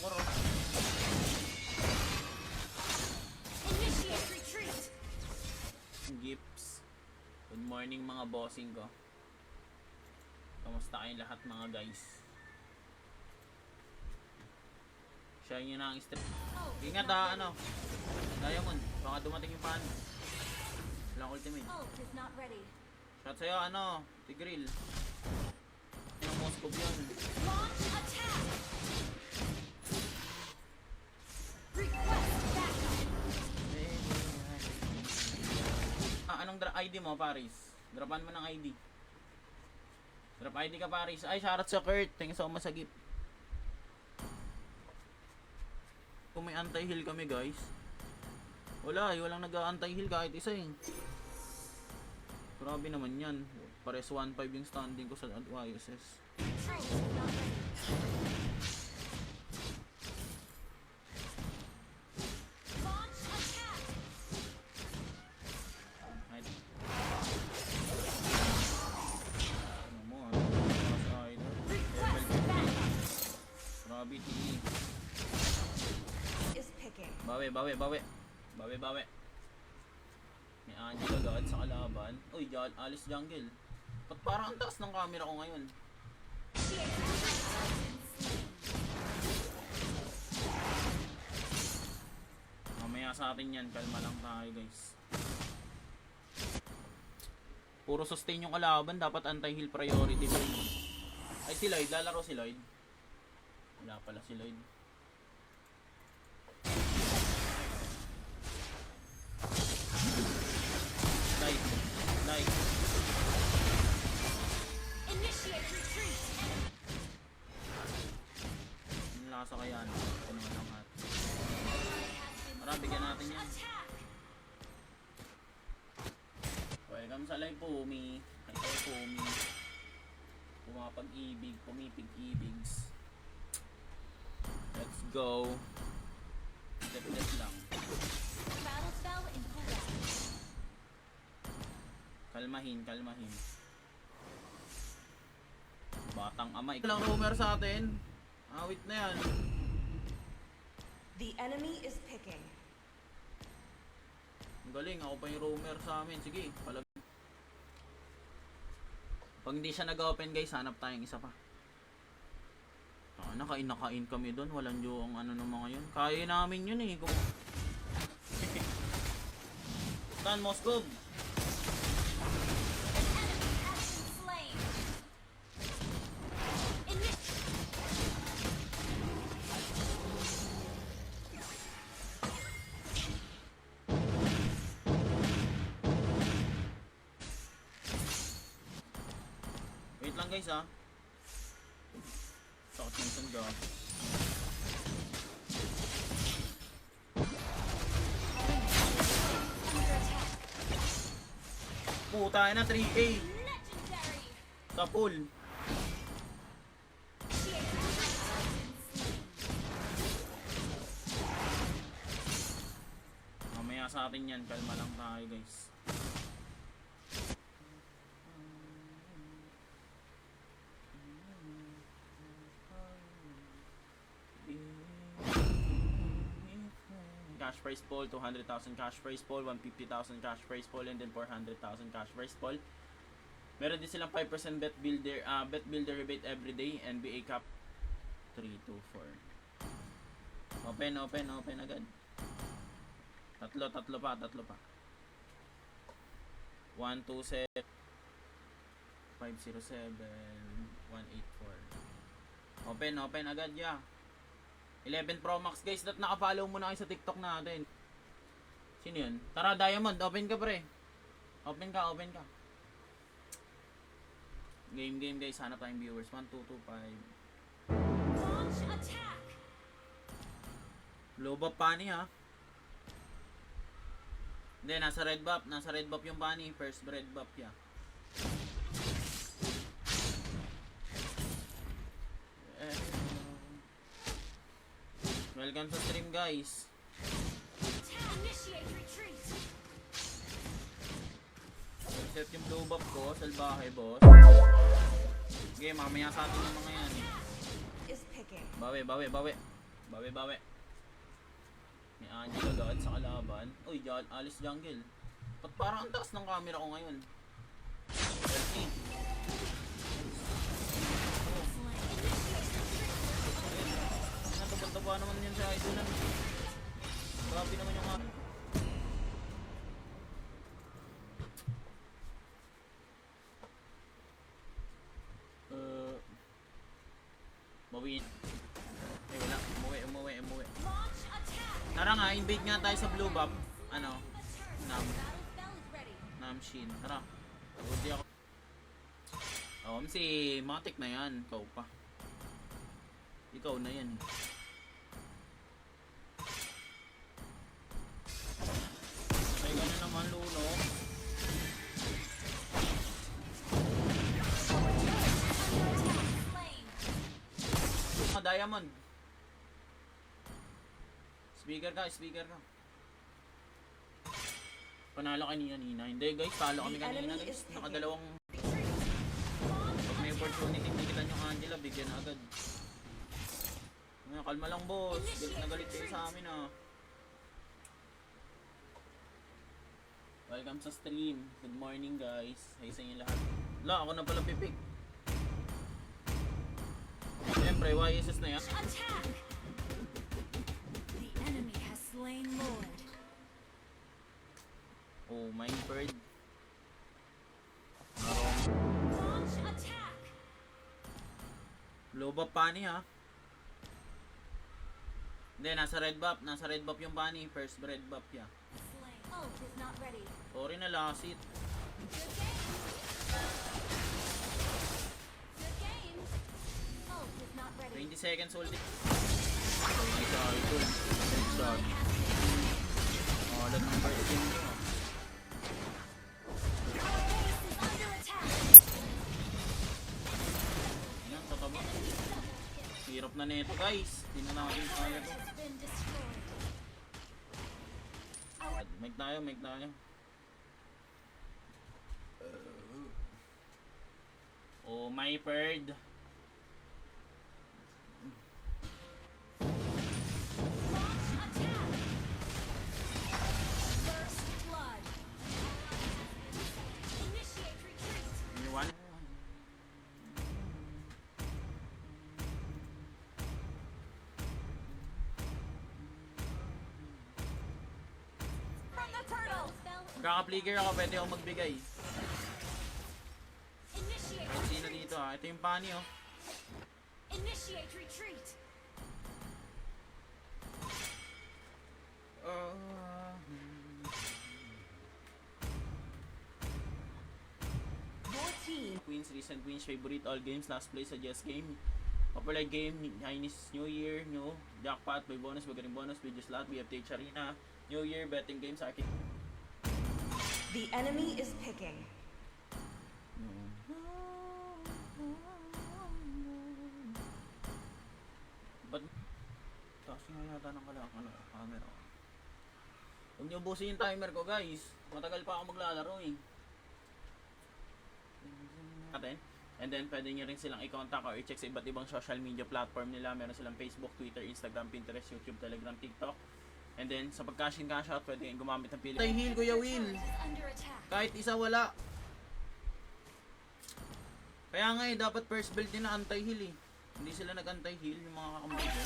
Jungkook. Initiate retreat. Gips. Good morning mga bossing ko. Kamusta kayong lahat mga guys? Share nyo na ang strip. Ingat ha, ano. Diamond, baka dumating yung pan. Walang ultimate. Ult is not ready. Shot sa'yo, ano, Tigril. Yung Moscow yun. Launch attack. Request backup. Anong ID mo, Paris? Dropan mo ng ID. Drop ID ka, Paris. Ay, shoutout sa Kurt. Thank you so much sa gift. Kung may anti-heal kami, guys. Wala, walang nag-anti-heal kahit isa eh. Grabe naman yan. Pares 1.5 yung standing ko sa YSS. Ult is not ready. Launch attack. Ay. Ano mo, ano? Mas idol. Request backup. Grabe, TE. Is picking. Bawi. May Angel agad sa kalaban. Uy, Alice Jungle. Ba't parang ang taas ng camera ko ngayon? Mamaya sa atin yan. Kalma lang tayo guys. Puro sustain yung kalaban. Dapat anti-heal priority. Ay si Lloyd. Lalaro si Lloyd. Wala pala si Lloyd. Light. Initiate retreat. Ang lasa kaya ano? Ano lang hat. Tara, bigyan natin yan. Attack. Welcome sa live Pumi. Ay tayo Pumi. Pumapag-ibig, pumipig-ibigs. Let's go. Step lang. Battle spell in cooldown. Kalmahin. Batang ama. Ikaw lang roamer sa atin. Awit na yan. The enemy is picking. Ang galing. Ako pa yung roamer sa amin. Sige. Palag. Pag hindi siya nag-open guys, hanap tayong isa pa. Nakain kami doon. Walang yung ano ng mga yun. Kaya namin yun eh. Saan Moscow? Slain. Wait lang guys ah. Sakot ng sanda. Puta na 3A. Legendary. Sa pool. Mamaya sa atin yan. Kalma lang tayo guys. Cash prize pool, 200,000 cash prize pool, 150,000 cash prize pool, and then 400,000 cash prize pool. Meron din silang 5% bet builder rebate every day, NBA Cup 3, 2, 4. Open agad. Tatlo pa. 1, 2, set 507 184. Open agad ya. 11 Pro Max guys, that naka-follow mo na kayo sa TikTok natin. Sino yun? Tara Diamond, open ka pre. Open ka. Game guys, hanap tayong viewers. 1, 2, 2, 5. Launch attack. Low buff pani ha. Hindi, nasa red buff yung pani. First red buff ya. Welcome sa stream guys. Initiate retreat. Set yung blue buff ko, salbahe boss. Okay, mamaya sa atin yung mga yan. Is picking. Bawi. Bawi. May Angel agad sa kalaban. Uy, Alice Jungle. Ba't parang ang taas ng camera ko ngayon? Selfie. Nataba naman yun sa idol na. Grabe naman yung ano. Mawin. Eh wala, umuwi. Launch attack. Tara nga, invade nga tayo sa blue buff. Ano? Nam. Battle spell is ready. Namshin. Tara. Pagod ako. Oh, si Matic na yan. Ikaw pa. Ikaw na yan. Ay, gano'n naman, Luno. Slain. Diamond. Speaker ka. Panalo kay Nina. Hindi guys, talo kami kanina guys. Nakadalawang. Pag may opportunity, tigilan yung Angela, bigyan na agad. Kalma lang boss. Galit na galit kayo sa amin ah. Welcome sa stream. Good morning guys. Hi sa inyo lahat. Wala, ako na pala pipik. Siyempre, YSS na yan. Attack. The enemy has slain Lord. Oh, my bird. Launch attack. Low buff pani ha. Hindi, nasa red buff yung bunny. First red buff ya. Slain. Ult is not ready. Sorry na lasit. Good game. Good game. Ult is not ready. 20 seconds ulti. Nice idol. Headshot. Oh, lang ng bird game nyo. Our base is under attack. Yan, tataba. Hirap na nito guys. Hindi na natin kaya to. Has been destroyed. Make tayo. Oh, my bird. Launch attack. First blood. Initiate retreat. Anyone? From the turtle. Kaka-flicker ako, pwede ako magbigay. Initiate Kahit sino retreat. dito ha. Ito yung pani oh. Initiate retreat. Your team. Queens, recent wins, favorite all games, last place, suggest game. Popular game, Chinese New Year, new jackpot, may bonus, magaling bonus, videos lahat, BFTH Arena, New Year, betting games, arcade. The enemy is picking. Ba't? Taas nga yata ng camera. Huwag niyo ubusin yung timer ko guys. Matagal pa ako maglalaro eh. Atin. And then pwede nyo rin silang i-contact or i-check sa iba't ibang social media platform nila. Meron silang Facebook, Twitter, Instagram, Pinterest, YouTube, Telegram, TikTok. And then sa pag-cash in, cash out, pwede kayong gumamit ng pili. Tay heal, Kuya Will. Turret is under attack. Kahit isa wala. Kaya nga eh, dapat first build din na anti-heal eh. Hindi sila nag-anti-heal yung mga kakamay ko.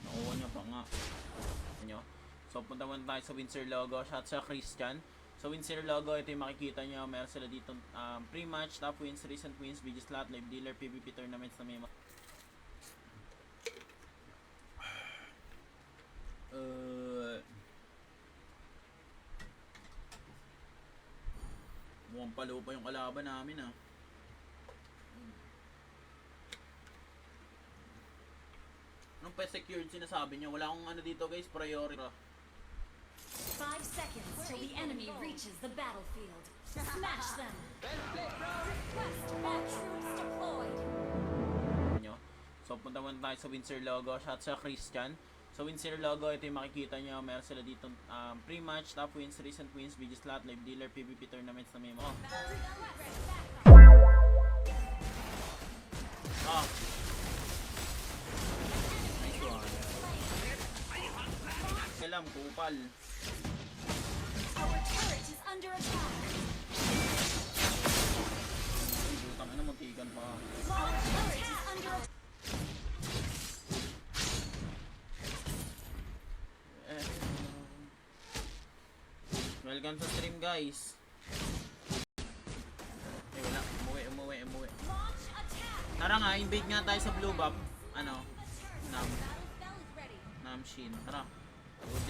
Nakuha niya pa nga. Ano? So punta muna tayo sa Windsor logo. Shout sa Christian. So Windsor logo, ito yung makikita nyo. Meron sila dito pre-match, top wins, recent wins, video slot, live dealer, PvP tournaments na may mukhang palo pa yung kalaban namin ah. Anong pa secured sinasabi niya? Wala akong ano dito guys, priority. 5 seconds till the enemy reaches the battlefield. Smash them. Request back troops deployed. Nyo. tayo sa Windsor logo. Shout sa Christian. Sa Windsor logo, ito yung makikita nyo. Meron sila dito pre-match, top wins, recent wins, video slot, live dealer, PvP tournaments na may mga. Oh. Nice one. Alam, kupal. Our turret is under attack. Butang na, muntikan pa. Our turret is under attack. Welcome sa stream, guys. Eh, wala. Umuwi. Launch attack. Tara nga, invade nga tayo sa blue buff. Ano? Battle spell is ready. Nam Shin. Tara. Good